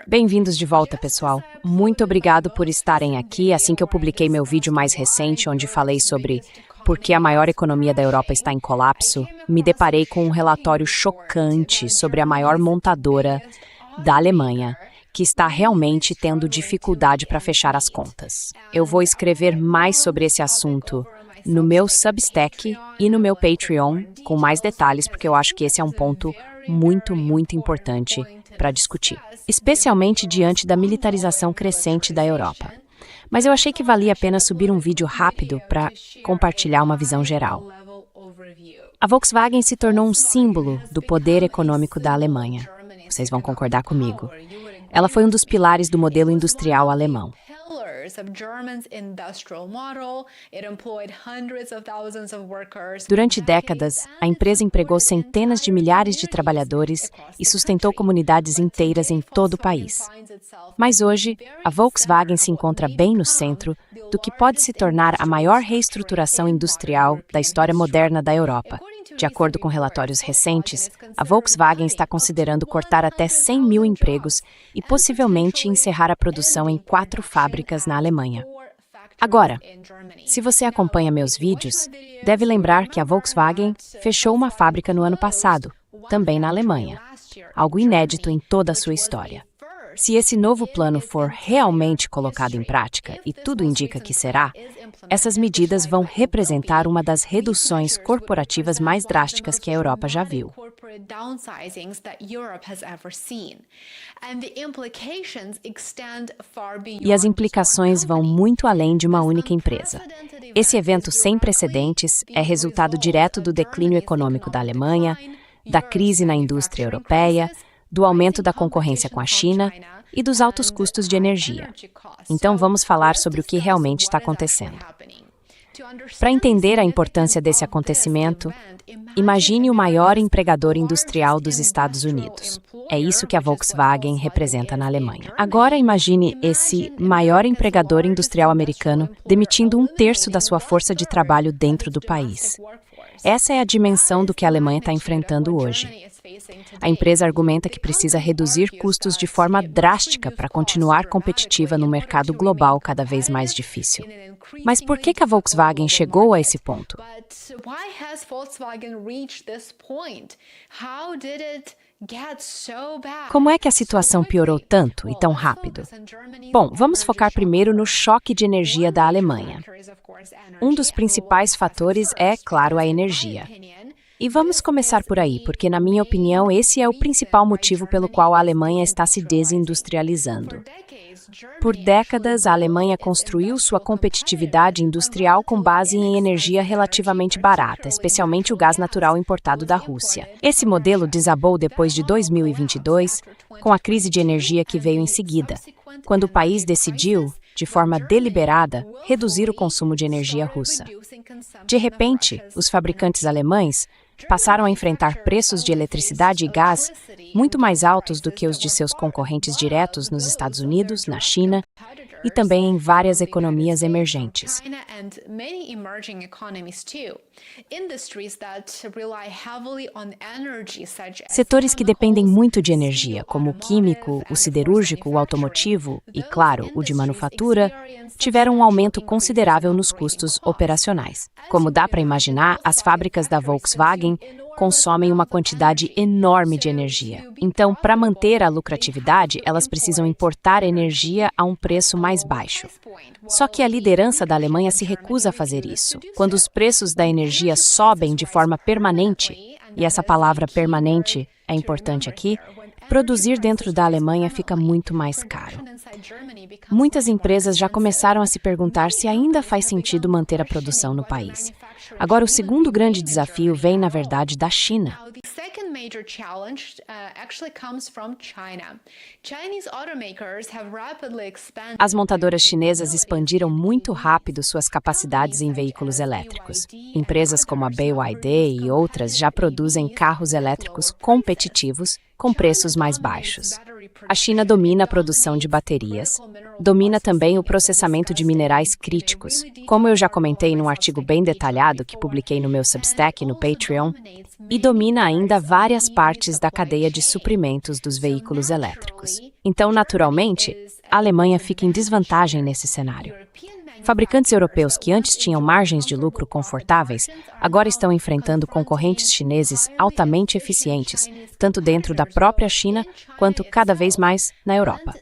Bem-vindos de volta, pessoal. Muito obrigado por estarem aqui. Assim que eu publiquei meu vídeo mais recente, onde falei sobre por que a maior economia da Europa está em colapso, me deparei com um relatório chocante sobre a maior montadora da Alemanha, que está realmente tendo dificuldade para fechar as contas. Eu vou escrever mais sobre esse assunto no meu Substack e no meu Patreon, com mais detalhes, porque eu acho que esse é um ponto muito importante para discutir, especialmente diante da militarização crescente da Europa. Mas eu achei que valia a pena subir um vídeo rápido para compartilhar uma visão geral. A Volkswagen se tornou um símbolo do poder econômico da Alemanha. Vocês vão concordar comigo. Ela foi um dos pilares do modelo industrial alemão. Durante décadas, a empresa empregou centenas de milhares de trabalhadores e sustentou comunidades inteiras em todo o país. Mas hoje, a Volkswagen se encontra bem no centro do que pode se tornar a maior reestruturação industrial da história moderna da Europa. De acordo com relatórios recentes, a Volkswagen está considerando cortar até 100 mil empregos e possivelmente encerrar a produção em 4 fábricas na Alemanha. Agora, se você acompanha meus vídeos, deve lembrar que a Volkswagen fechou uma fábrica no ano passado, também na Alemanha, algo inédito em toda a sua história. Se esse novo plano for realmente colocado em prática, e tudo indica que será, essas medidas vão representar uma das reduções corporativas mais drásticas que a Europa já viu. E as implicações vão muito além de uma única empresa. Esse evento sem precedentes é resultado direto do declínio econômico da Alemanha, da crise na indústria europeia, do aumento da concorrência com a China e dos altos custos de energia. Então vamos falar sobre o que realmente está acontecendo. Para entender a importância desse acontecimento, imagine o maior empregador industrial dos Estados Unidos. É isso que a Volkswagen representa na Alemanha. Agora imagine esse maior empregador industrial americano demitindo 1/3 da sua força de trabalho dentro do país. Essa é a dimensão do que a Alemanha está enfrentando hoje. A empresa argumenta que precisa reduzir custos de forma drástica para continuar competitiva no mercado global cada vez mais difícil. Mas por que a Volkswagen chegou a esse ponto? Como é que a situação piorou tanto e tão rápido? Bom, vamos focar primeiro no choque de energia da Alemanha. Um dos principais fatores é, claro, a energia. E vamos começar por aí, porque, na minha opinião, esse é o principal motivo pelo qual a Alemanha está se desindustrializando. Por décadas, a Alemanha construiu sua competitividade industrial com base em energia relativamente barata, especialmente o gás natural importado da Rússia. Esse modelo desabou depois de 2022, com a crise de energia que veio em seguida, quando o país decidiu, de forma deliberada, reduzir o consumo de energia russa. De repente, os fabricantes alemães passaram a enfrentar preços de eletricidade e gás muito mais altos do que os de seus concorrentes diretos nos Estados Unidos, na China e também em várias economias emergentes. Setores que dependem muito de energia, como o químico, o siderúrgico, o automotivo e, claro, o de manufatura, tiveram um aumento considerável nos custos operacionais. Como dá para imaginar, as fábricas da Volkswagen consomem uma quantidade enorme de energia. Então, para manter a lucratividade, elas precisam importar energia a um preço mais baixo. Só que a liderança da Alemanha se recusa a fazer isso. Quando os preços da energia sobem de forma permanente, e essa palavra permanente é importante aqui, produzir dentro da Alemanha fica muito mais caro. Muitas empresas já começaram a se perguntar se ainda faz sentido manter a produção no país. Agora, o segundo grande desafio vem, na verdade, da China. As montadoras chinesas expandiram muito rápido suas capacidades em veículos elétricos. Empresas como a BYD e outras já produzem carros elétricos competitivos com preços mais baixos. A China domina a produção de baterias, domina também o processamento de minerais críticos, como eu já comentei num artigo bem detalhado que publiquei no meu Substack e no Patreon, e domina ainda várias partes da cadeia de suprimentos dos veículos elétricos. Então, naturalmente, a Alemanha fica em desvantagem nesse cenário. Fabricantes europeus que antes tinham margens de lucro confortáveis, agora estão enfrentando concorrentes chineses altamente eficientes, tanto dentro da própria China, quanto cada vez mais na Europa.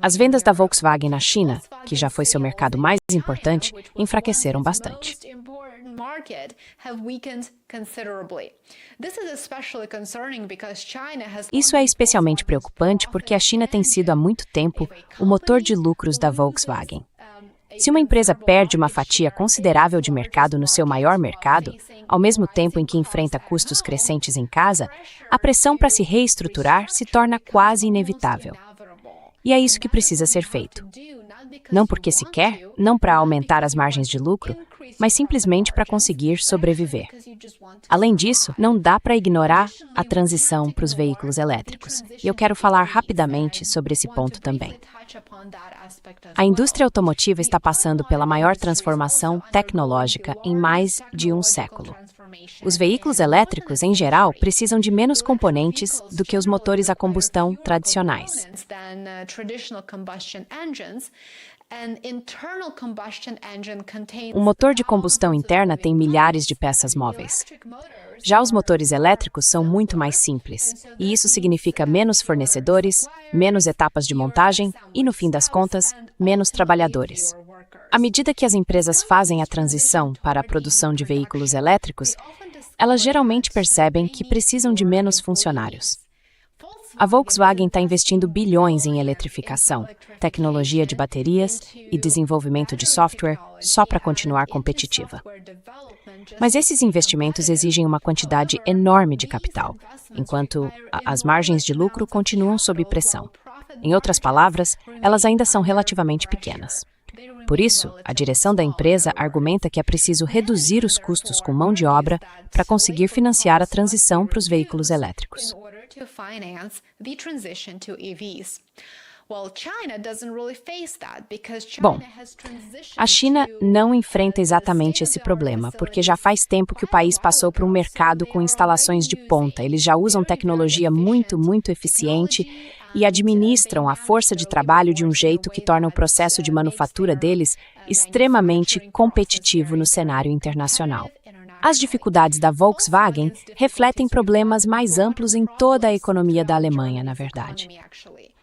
As vendas da Volkswagen na China, que já foi seu mercado mais importante, enfraqueceram bastante. Isso é especialmente preocupante porque a China tem sido há muito tempo o motor de lucros da Volkswagen. Se uma empresa perde uma fatia considerável de mercado no seu maior mercado, ao mesmo tempo em que enfrenta custos crescentes em casa, a pressão para se reestruturar se torna quase inevitável. E é isso que precisa ser feito. Não porque se quer, não para aumentar as margens de lucro, mas simplesmente para conseguir sobreviver. Além disso, não dá para ignorar a transição para os veículos elétricos. E eu quero falar rapidamente sobre esse ponto também. A indústria automotiva está passando pela maior transformação tecnológica em mais de um século. Os veículos elétricos, em geral, precisam de menos componentes do que os motores a combustão tradicionais. Um motor de combustão interna tem milhares de peças móveis. Já os motores elétricos são muito mais simples, e isso significa menos fornecedores, menos etapas de montagem e, no fim das contas, menos trabalhadores. À medida que as empresas fazem a transição para a produção de veículos elétricos, elas geralmente percebem que precisam de menos funcionários. A Volkswagen está investindo bilhões em eletrificação, tecnologia de baterias e desenvolvimento de software só para continuar competitiva. Mas esses investimentos exigem uma quantidade enorme de capital, enquanto as margens de lucro continuam sob pressão. Em outras palavras, elas ainda são relativamente pequenas. Por isso, a direção da empresa argumenta que é preciso reduzir os custos com mão de obra para conseguir financiar a transição para os veículos elétricos. Bom, a China não enfrenta exatamente esse problema, porque já faz tempo que o país passou por um mercado com instalações de ponta. Eles já usam tecnologia muito eficiente e administram a força de trabalho de um jeito que torna o processo de manufatura deles extremamente competitivo no cenário internacional. As dificuldades da Volkswagen refletem problemas mais amplos em toda a economia da Alemanha, na verdade.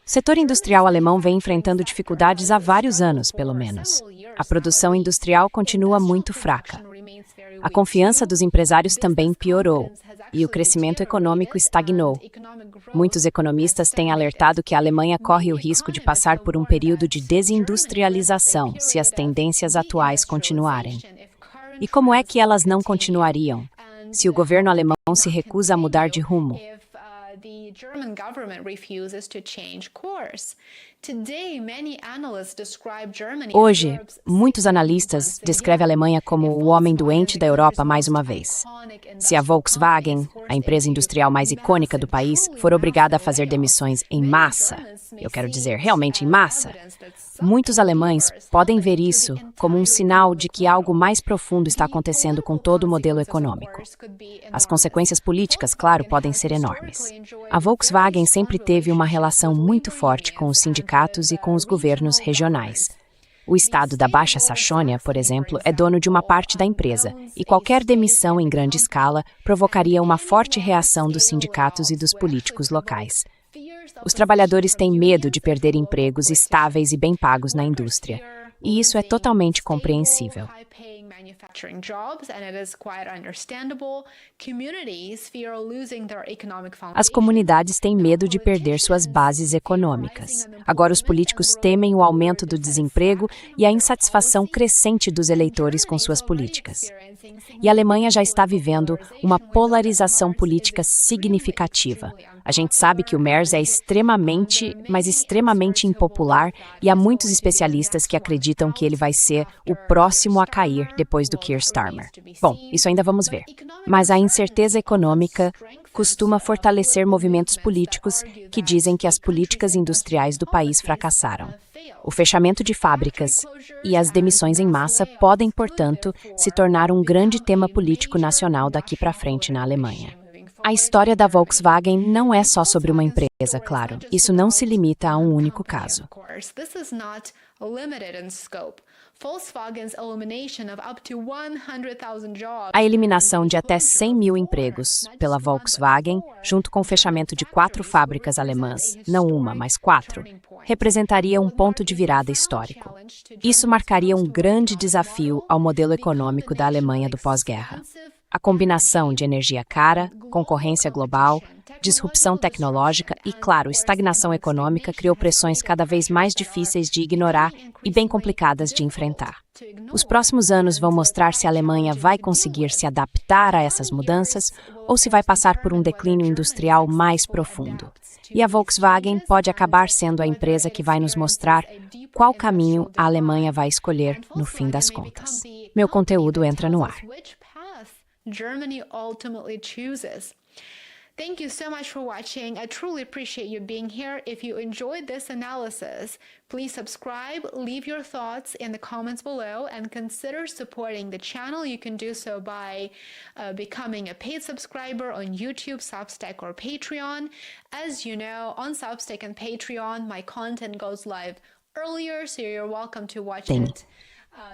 O setor industrial alemão vem enfrentando dificuldades há vários anos, pelo menos. A produção industrial continua muito fraca. A confiança dos empresários também piorou, e o crescimento econômico estagnou. Muitos economistas têm alertado que a Alemanha corre o risco de passar por um período de desindustrialização se as tendências atuais continuarem. E como é que elas não continuariam, se o governo alemão se recusa a mudar de rumo? Hoje, muitos analistas descrevem a Alemanha como o homem doente da Europa mais uma vez. Se a Volkswagen, a empresa industrial mais icônica do país, for obrigada a fazer demissões em massa, eu quero dizer realmente em massa, muitos alemães podem ver isso como um sinal de que algo mais profundo está acontecendo com todo o modelo econômico. As consequências políticas, claro, podem ser enormes. A Volkswagen sempre teve uma relação muito forte com os sindicatos e com os governos regionais. O estado da Baixa Saxônia, por exemplo, é dono de uma parte da empresa, e qualquer demissão em grande escala provocaria uma forte reação dos sindicatos e dos políticos locais. Os trabalhadores têm medo de perder empregos estáveis e bem pagos na indústria, e isso é totalmente compreensível. As comunidades têm medo de perder suas bases econômicas. Agora os políticos temem o aumento do desemprego e a insatisfação crescente dos eleitores com suas políticas. E a Alemanha já está vivendo uma polarização política significativa. A gente sabe que o Merz é extremamente impopular e há muitos especialistas que acreditam que ele vai ser o próximo a cair depois do Keir Starmer. Bom, isso ainda vamos ver. Mas a incerteza econômica costuma fortalecer movimentos políticos que dizem que as políticas industriais do país fracassaram. O fechamento de fábricas e as demissões em massa podem, portanto, se tornar um grande tema político nacional daqui para frente na Alemanha. A história da Volkswagen não é só sobre uma empresa, claro. Isso não se limita a um único caso. A eliminação de até 100 mil empregos pela Volkswagen, junto com o fechamento de 4 fábricas alemãs, não uma, mas 4, representaria um ponto de virada histórico. Isso marcaria um grande desafio ao modelo econômico da Alemanha do pós-guerra. A combinação de energia cara, concorrência global, disrupção tecnológica e, claro, estagnação econômica criou pressões cada vez mais difíceis de ignorar e bem complicadas de enfrentar. Os próximos anos vão mostrar se a Alemanha vai conseguir se adaptar a essas mudanças ou se vai passar por um declínio industrial mais profundo. E a Volkswagen pode acabar sendo a empresa que vai nos mostrar qual caminho a Alemanha vai escolher no fim das contas. Meu conteúdo entra no ar. Germany ultimately chooses. Thank you so much for watching. I truly appreciate you being here. If you enjoyed this analysis, please subscribe, leave your thoughts in the comments below, and consider supporting the channel. You can do so by becoming a paid subscriber on YouTube, Substack, or Patreon. As you know, on Substack and Patreon, my content goes live earlier, so you're welcome to watch it.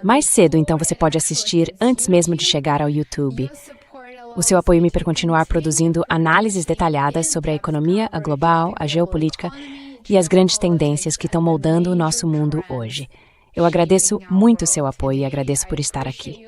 Mais cedo, então você pode assistir antes mesmo de chegar ao YouTube. O seu apoio me para continuar produzindo análises detalhadas sobre a economia, a global, a geopolítica e as grandes tendências que estão moldando o nosso mundo hoje. Eu agradeço muito o seu apoio e agradeço por estar aqui.